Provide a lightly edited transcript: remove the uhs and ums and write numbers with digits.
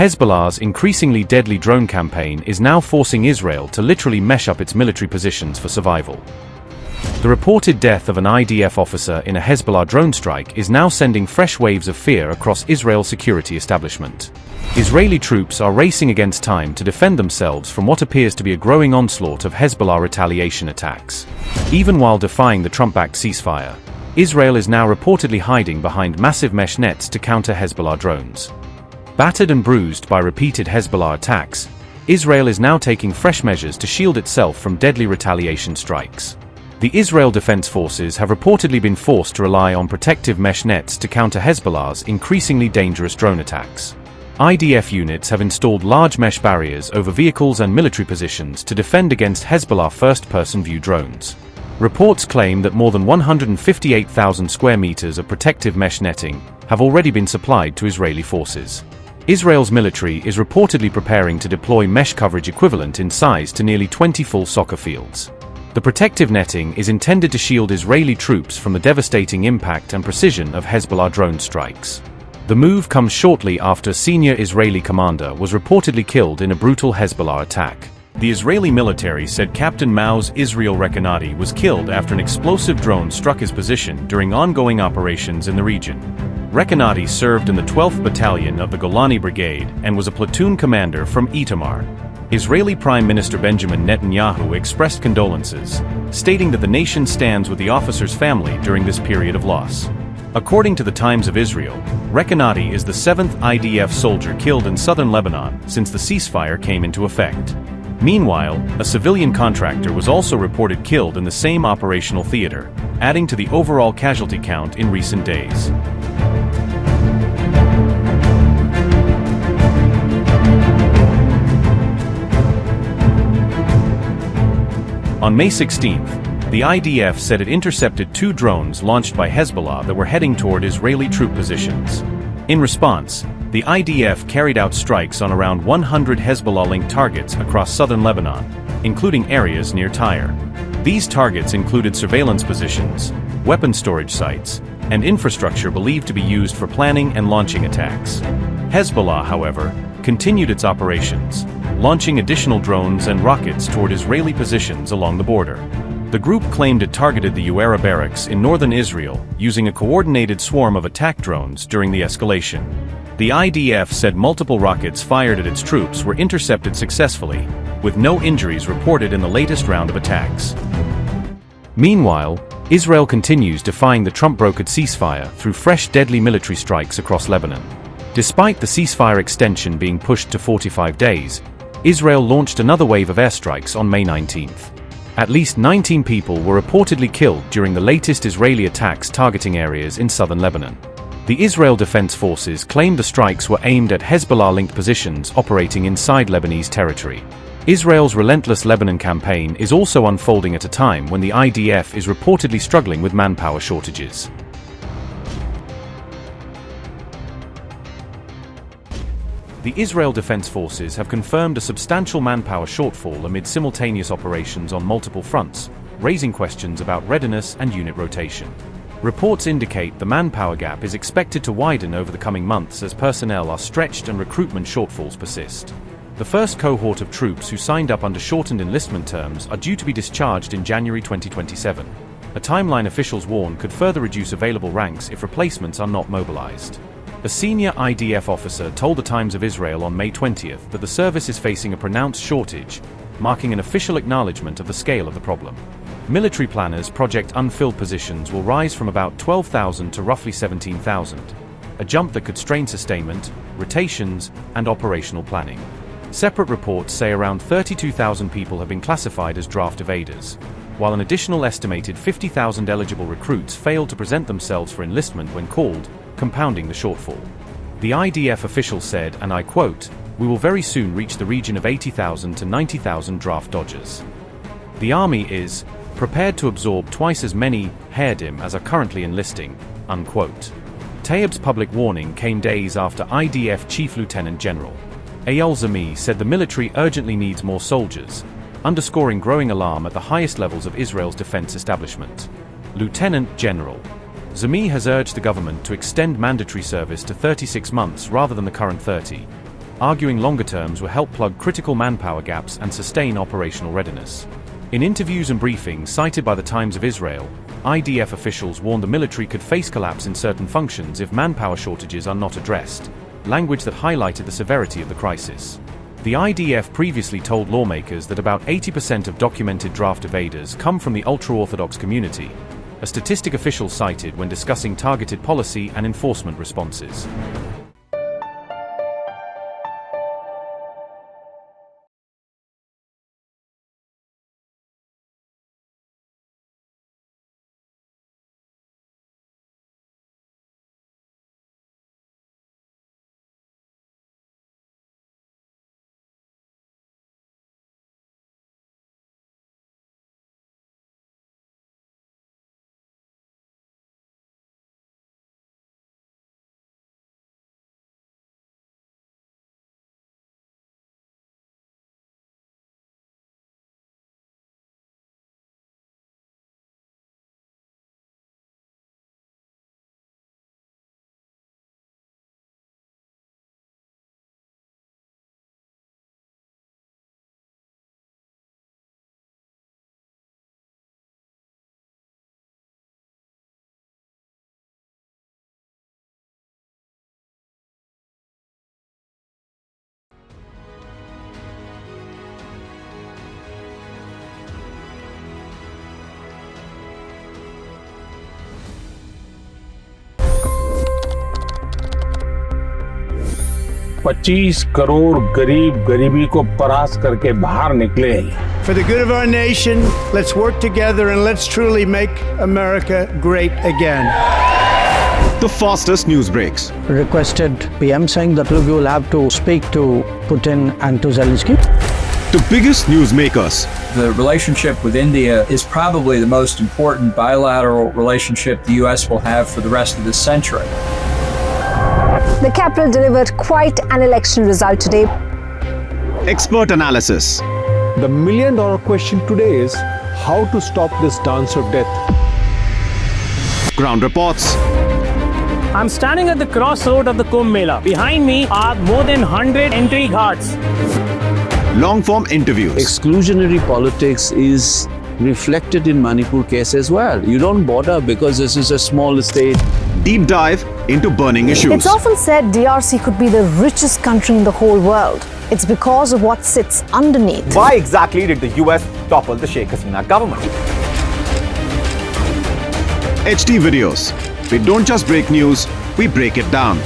Hezbollah's increasingly deadly drone campaign is now forcing Israel to literally mesh up its military positions for survival. The reported death of an IDF officer in a Hezbollah drone strike is now sending fresh waves of fear across Israel's security establishment. Israeli troops are racing against time to defend themselves from what appears to be a growing onslaught of Hezbollah retaliation attacks. Even while defying the Trump-backed ceasefire, Israel is now reportedly hiding behind massive mesh nets to counter Hezbollah drones. Battered and bruised by repeated Hezbollah attacks, Israel is now taking fresh measures to shield itself from deadly retaliation strikes. The Israel Defense Forces have reportedly been forced to rely on protective mesh nets to counter Hezbollah's increasingly dangerous drone attacks. IDF units have installed large mesh barriers over vehicles and military positions to defend against Hezbollah first-person view drones. Reports claim that more than 158,000 square meters of protective mesh netting have already been supplied to Israeli forces. Israel's military is reportedly preparing to deploy mesh coverage equivalent in size to nearly 20 full soccer fields. The protective netting is intended to shield Israeli troops from the devastating impact and precision of Hezbollah drone strikes. The move comes shortly after a senior Israeli commander was reportedly killed in a brutal Hezbollah attack. The Israeli military said Captain Maoz Israel Rekanati was killed after an explosive drone struck his position during ongoing operations in the region. Rekanati served in the 12th Battalion of the Golani Brigade and was a platoon commander from Itamar. Israeli Prime Minister Benjamin Netanyahu expressed condolences, stating that the nation stands with the officer's family during this period of loss. According to the Times of Israel, Rekanati is the 7th IDF soldier killed in southern Lebanon since the ceasefire came into effect. Meanwhile, a civilian contractor was also reported killed in the same operational theater, adding to the overall casualty count in recent days. On May 16th, the IDF said it intercepted 2 drones launched by Hezbollah that were heading toward Israeli troop positions. In response, the IDF carried out strikes on around 100 Hezbollah-linked targets across southern Lebanon, including areas near Tyre. These targets included surveillance positions, weapon storage sites, and infrastructure believed to be used for planning and launching attacks. Hezbollah, however, continued its operations, launching additional drones and rockets toward Israeli positions along the border. The group claimed it targeted the Uera barracks in northern Israel using a coordinated swarm of attack drones during the escalation. The IDF said multiple rockets fired at its troops were intercepted successfully, with no injuries reported in the latest round of attacks. Meanwhile, Israel continues defying the Trump-brokered ceasefire through fresh deadly military strikes across Lebanon. Despite the ceasefire extension being pushed to 45 days, Israel launched another wave of airstrikes on May 19th. At least 19 people were reportedly killed during the latest Israeli attacks targeting areas in southern Lebanon. The Israel Defense Forces claimed the strikes were aimed at Hezbollah-linked positions operating inside Lebanese territory. Israel's relentless Lebanon campaign is also unfolding at a time when the IDF is reportedly struggling with manpower shortages. The Israel Defense Forces have confirmed a substantial manpower shortfall amid simultaneous operations on multiple fronts, raising questions about readiness and unit rotation. Reports indicate the manpower gap is expected to widen over the coming months as personnel are stretched and recruitment shortfalls persist. The first cohort of troops who signed up under shortened enlistment terms are due to be discharged in January 2027. A timeline officials warn could further reduce available ranks if replacements are not mobilized. A senior IDF officer told the Times of Israel on May 20th that the service is facing a pronounced shortage, marking an official acknowledgement of the scale of the problem. Military planners project unfilled positions will rise from about 12,000 to roughly 17,000, a jump that could strain sustainment, rotations, and operational planning. Separate reports say around 32,000 people have been classified as draft evaders, while an additional estimated 50,000 eligible recruits failed to present themselves for enlistment when called, compounding the shortfall. The IDF official said, and I quote, "We will very soon reach the region of 80,000 to 90,000 draft dodgers. The army is prepared to absorb twice as many Haredim as are currently enlisting," unquote. Tayyip's public warning came days after IDF Chief Lieutenant General Eyal Zami said the military urgently needs more soldiers, underscoring growing alarm at the highest levels of Israel's defense establishment. Lieutenant General Zami has urged the government to extend mandatory service to 36 months rather than the current 30. arguing longer terms will help plug critical manpower gaps and sustain operational readiness. In interviews and briefings cited by the Times of Israel, IDF officials warned the military could face collapse in certain functions if manpower shortages are not addressed, language that highlighted the severity of the crisis. The IDF previously told lawmakers that about 80% of documented draft evaders come from the ultra-Orthodox community, a statistic officials cited when discussing targeted policy and enforcement responses. $25 crore गरीब गरीबी को परास्त करके बाहर निकले। For the good of our nation, let's work together and let's truly make America great again. The fastest news breaks. Requested PM saying that look, you will have to speak to Putin and to Zelensky. The biggest news makers. The relationship with India is probably the most important bilateral relationship the US will have for the rest of this century. The capital delivered quite an election result today. Expert analysis. The million-dollar question today is how to stop this dance of death. Ground reports. I'm standing at the crossroad of the Kumbh Mela. Behind me are more than 100 entry guards. Long-form interviews. Exclusionary politics is reflected in Manipur case as well. You don't bother because this is a small state. Deep dive into burning issues. It's often said DRC could be the richest country in the whole world. It's because of what sits underneath. Why exactly did the US topple the Sheikh Hasina government? HD videos. We don't just break news, we break it down.